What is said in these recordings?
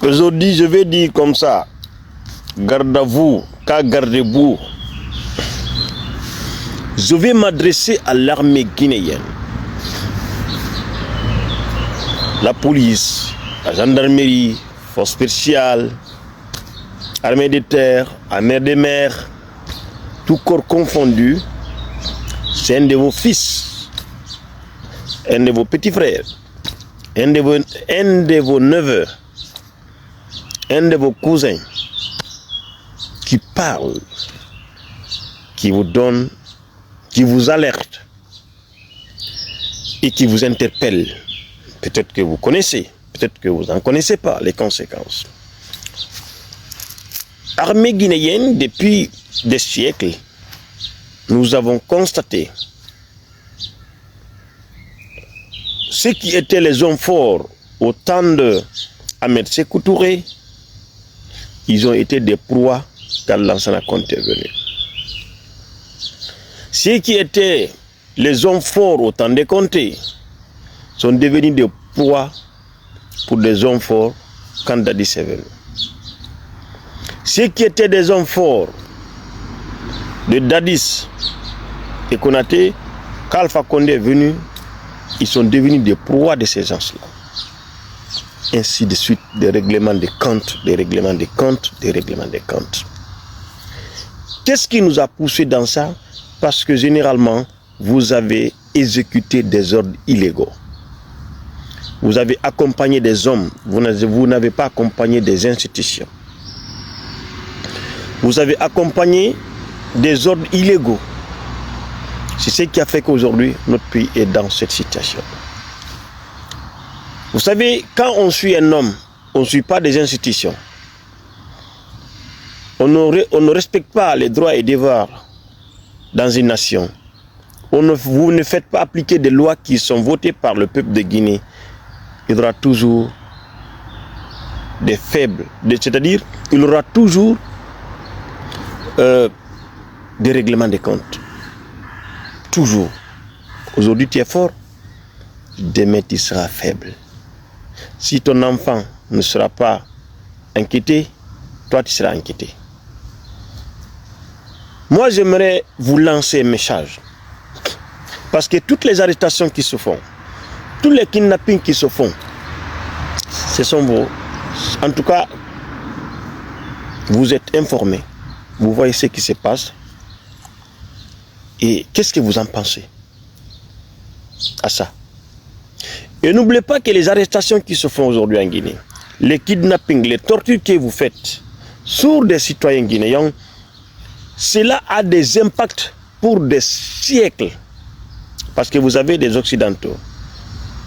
Aujourd'hui, je vais dire comme ça, garde à vous, car gardez-vous. Je vais m'adresser à l'armée guinéenne, la police, la gendarmerie, force spéciale, armée de terre, armée de mer, tout corps confondu. C'est un de vos fils, un de vos petits frères, un de vos neveux, un de vos cousins qui parle, qui vous donne, qui vous alerte et qui vous interpelle. Peut-être que vous connaissez, peut-être que vous n'en connaissez pas les conséquences. Armée guinéenne, depuis des siècles, nous avons constaté ceux qui étaient les hommes forts au temps de Ahmed Sékou Touré, ils ont été des proies quand Lansana Conté est venu. Ceux qui étaient les hommes forts au temps des Conté sont devenus des proies pour des hommes forts quand Dadis est venu. Ceux qui étaient des hommes forts de Dadis et Konaté, quand Alpha Condé est venu, ils sont devenus des proies de ces gens-là. Ainsi de suite, des règlements de comptes, des règlements de comptes, des règlements de comptes. Qu'est-ce qui nous a poussé dans ça? Parce que généralement, vous avez exécuté des ordres illégaux. Vous avez accompagné des hommes, vous n'avez pas accompagné des institutions. Vous avez accompagné des ordres illégaux. C'est ce qui a fait qu'aujourd'hui, notre pays est dans cette situation. Vous savez, quand on suit un homme, on ne suit pas des institutions. On ne respecte pas les droits et devoirs dans une nation. Vous ne faites pas appliquer des lois qui sont votées par le peuple de Guinée. Il y aura toujours des faibles. C'est-à-dire, il y aura toujours des règlements de comptes. Toujours. Aujourd'hui, tu es fort. Demain, tu seras faible. Si ton enfant ne sera pas inquiété, toi, tu seras inquiété. Moi, j'aimerais vous lancer un message. Parce que toutes les arrestations qui se font, tous les kidnappings qui se font, ce sont vos... En tout cas, vous êtes informés. Vous voyez ce qui se passe. Et qu'est-ce que vous en pensez à ça? Et n'oubliez pas que les arrestations qui se font aujourd'hui en Guinée, les kidnappings, les tortures que vous faites sur des citoyens guinéens, cela a des impacts pour des siècles. Parce que vous avez des Occidentaux,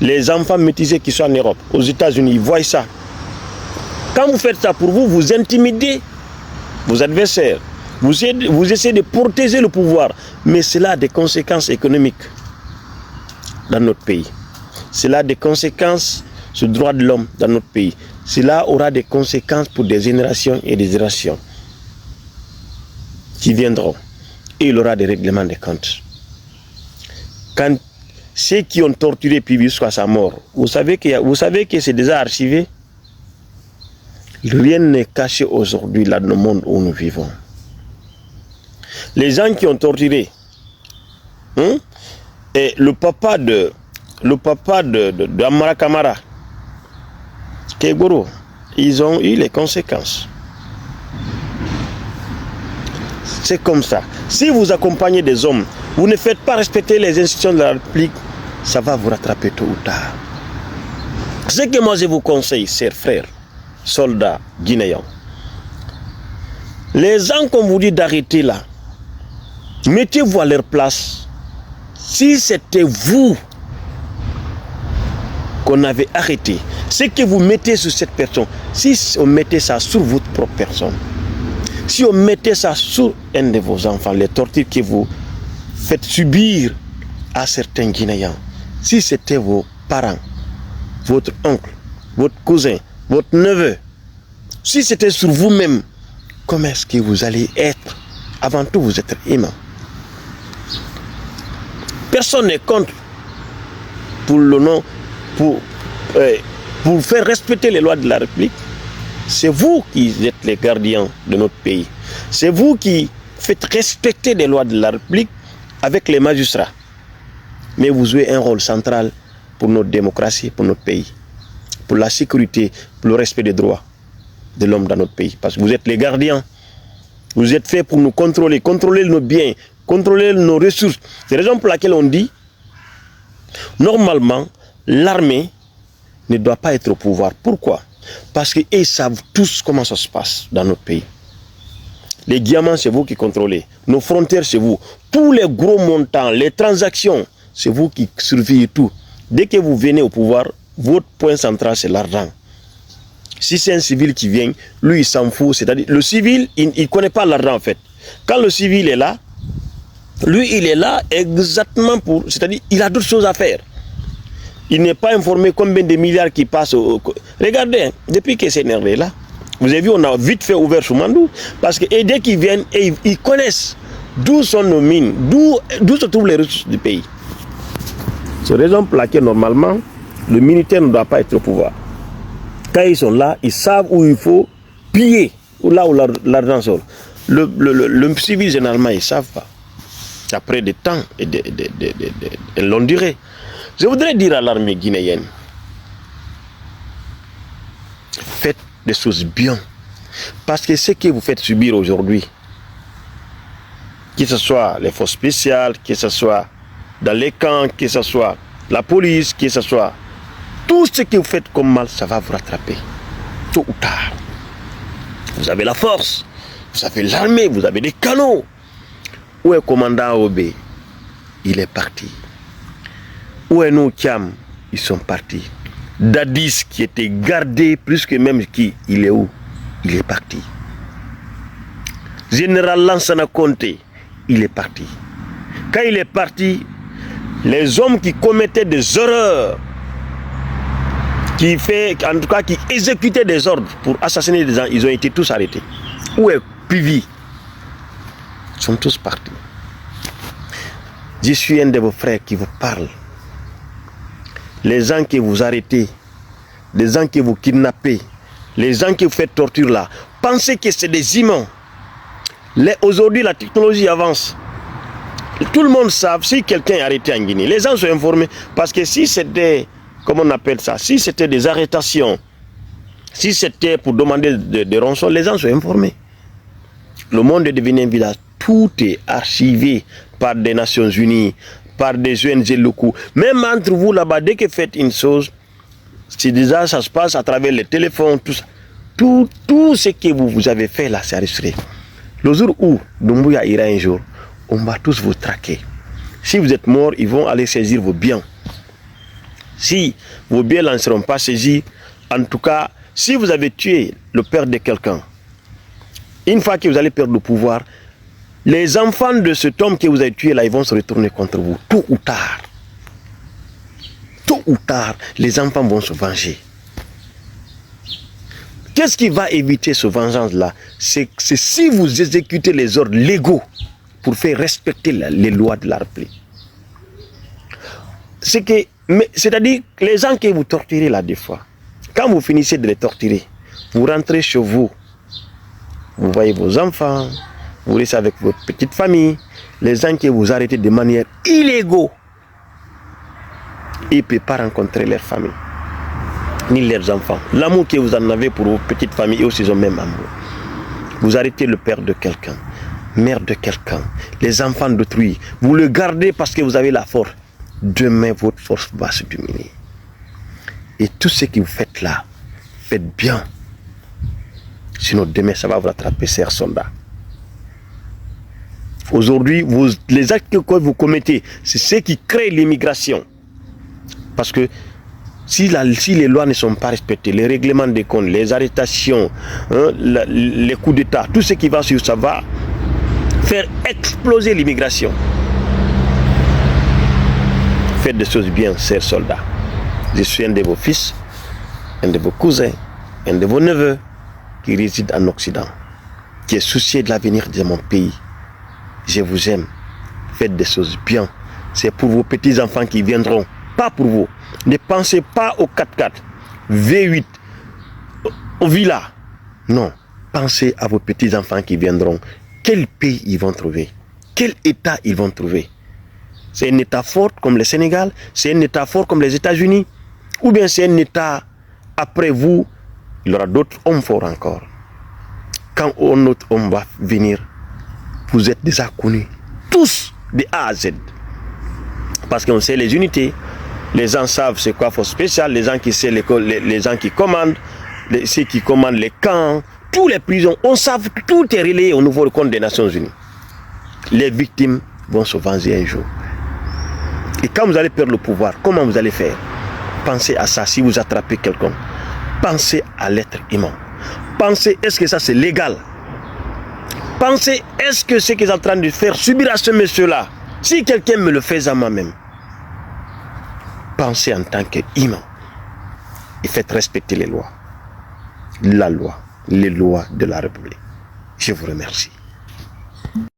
les enfants métissés qui sont en Europe, aux États-Unis, ils voient ça. Quand vous faites ça pour vous, vous intimidez vos adversaires. Vous essayez de protéger le pouvoir. Mais cela a des conséquences économiques dans notre pays. Cela a des conséquences sur le droit de l'homme dans notre pays. Cela aura des conséquences pour des générations et des générations qui viendront. Et il y aura des règlements de comptes. Quand ceux qui ont torturé puis jusqu'à sa mort, vous savez que c'est déjà archivé. Rien n'est caché aujourd'hui là dans le monde où nous vivons. Les gens qui ont torturé, et le papa de Amara Kamara, Kegoro, ils ont eu les conséquences. C'est comme ça. Si vous accompagnez des hommes, vous ne faites pas respecter les institutions de la République, ça va vous rattraper tôt ou tard. Ce que moi je vous conseille, chers frères, soldats guinéens, les gens qu'on vous dit d'arrêter là, mettez-vous à leur place. Si c'était vous qu'on avait arrêté, ce que vous mettez sur cette personne, si on mettait ça sur votre propre personne, si on mettait ça sur un de vos enfants, les tortures que vous faites subir à certains Guinéens, si c'était vos parents, votre oncle, votre cousin, votre neveu, si c'était sur vous-même, comment est-ce que vous allez être? Avant tout, vous êtes humain. Personne n'est contre pour le nom, pour faire respecter les lois de la République. C'est vous qui êtes les gardiens de notre pays. C'est vous qui faites respecter les lois de la République avec les magistrats. Mais vous jouez un rôle central pour notre démocratie, pour notre pays, pour la sécurité, pour le respect des droits de l'homme dans notre pays. Parce que vous êtes les gardiens. Vous êtes faits pour nous contrôler, contrôler nos biens, contrôler nos ressources. C'est la raison pour laquelle on dit, normalement, l'armée ne doit pas être au pouvoir. Pourquoi? Parce qu'ils savent tous comment ça se passe dans notre pays. Les diamants, c'est vous qui contrôlez. Nos frontières, c'est vous. Tous les gros montants, les transactions, c'est vous qui surveillez tout. Dès que vous venez au pouvoir, votre point central, c'est l'argent. Si c'est un civil qui vient, lui, il s'en fout. C'est-à-dire, le civil, il ne connaît pas l'argent, en fait. Quand le civil est là, lui, il est là exactement pour... C'est-à-dire, il a d'autres choses à faire. Il n'est pas informé combien de milliards qui passent Regardez, hein, depuis que c'est énervé là, vous avez vu, on a vite fait ouvert Choumandou. Parce que dès qu'ils viennent, ils connaissent d'où sont nos mines, d'où se trouvent les ressources du pays. C'est la raison pour laquelle, normalement, le militaire ne doit pas être au pouvoir. Quand ils sont là, ils savent où il faut piller, là où l'argent sort. Le civil, généralement, ils ne savent pas. Après des temps et de longue durée. Je voudrais dire à l'armée guinéenne, faites des choses bien. Parce que ce que vous faites subir aujourd'hui, que ce soit les forces spéciales, que ce soit dans les camps, que ce soit la police, que ce soit tout ce que vous faites comme mal, ça va vous rattraper. Tôt ou tard. Vous avez la force, vous avez l'armée, vous avez des canons. Où est le commandant Obé? Il est parti. Où est Noukiam? Ils sont partis. Dadis qui était gardé plus que même qui, il est où? Il est parti. Général Lansana Conté, il est parti. Quand il est parti, les hommes qui commettaient des horreurs, en tout cas qui exécutaient des ordres pour assassiner des gens, ils ont été tous arrêtés. Où est Pivi? Ils sont tous partis. Je suis un de vos frères qui vous parle. Les gens que vous arrêtez, les gens que vous kidnappez, les gens que vous faites torture là, pensez que c'est des humains. Aujourd'hui, la technologie avance. Tout le monde sait si quelqu'un est arrêté en Guinée. Les gens sont informés. Parce que si c'était, comment on appelle ça, si c'était des arrestations, si c'était pour demander des rançons, les gens sont informés. Le monde est devenu un village. Tout est archivé par des Nations Unies, par des ONG locaux. Même entre vous là-bas, dès que vous faites une chose, c'est déjà, ça se passe à travers les téléphones, tout ça. Tout ce que vous avez fait là, c'est enregistré. Le jour où Doumbouya ira un jour, on va tous vous traquer. Si vous êtes mort, ils vont aller saisir vos biens. Si vos biens ne seront pas saisis, en tout cas, si vous avez tué le père de quelqu'un, une fois que vous allez perdre le pouvoir, les enfants de cet homme que vous avez tué là, ils vont se retourner contre vous, tôt ou tard. Tôt ou tard, les enfants vont se venger. Qu'est-ce qui va éviter ce vengeance-là? C'est si vous exécutez les ordres légaux pour faire respecter les lois de la République. C'est-à-dire que les gens que vous torturez là des fois, quand vous finissez de les torturer, vous rentrez chez vous, vous voyez vos enfants, vous restez avec votre petite famille, les gens que vous arrêtez de manière illégale, ils ne peuvent pas rencontrer leur famille, ni leurs enfants. L'amour que vous en avez pour vos petites familles, eux aussi ils ont même amour. Vous arrêtez le père de quelqu'un, mère de quelqu'un, les enfants d'autrui, vous le gardez parce que vous avez la force. Demain, votre force va se diminuer. Et tout ce que vous faites là, faites bien. Sinon, demain, ça va vous rattraper, chers soldats. Aujourd'hui, les actes que vous commettez, c'est ce qui crée l'immigration. Parce que si les lois ne sont pas respectées, les règlements des comptes, les arrestations, les coups d'État, tout ce qui va sur ça va faire exploser l'immigration. Faites des choses bien, chers soldats. Je suis un de vos fils, un de vos cousins, un de vos neveux qui réside en Occident, qui est soucié de l'avenir de mon pays. Je vous aime. Faites des choses bien. C'est pour vos petits-enfants qui viendront, pas pour vous. Ne pensez pas au 4x4, V8, au villa. Non. Pensez à vos petits-enfants qui viendront. Quel pays ils vont trouver? Quel État ils vont trouver? C'est un État fort comme le Sénégal? C'est un État fort comme les États-Unis? Ou bien c'est un État, après vous, il y aura d'autres hommes forts encore? Quand un autre homme va venir, vous êtes déjà connus. Tous, de A à Z. Parce qu'on sait les unités. Les gens savent c'est quoi force spéciale. Les gens qui savent les gens qui commandent. Ceux qui commandent les camps. Tous les prisons. On sait tout est relayé au niveau du compte des Nations Unies. Les victimes vont se venger un jour. Et quand vous allez perdre le pouvoir, comment vous allez faire? Pensez à ça si vous attrapez quelqu'un. Pensez à l'être humain. Pensez, est-ce que ça c'est légal? Pensez, est-ce que ce qu'ils sont en train de faire subir à ce monsieur-là, si quelqu'un me le fait à moi-même? Pensez en tant qu'humain. Et faites respecter les lois. La loi, les lois de la République. Je vous remercie.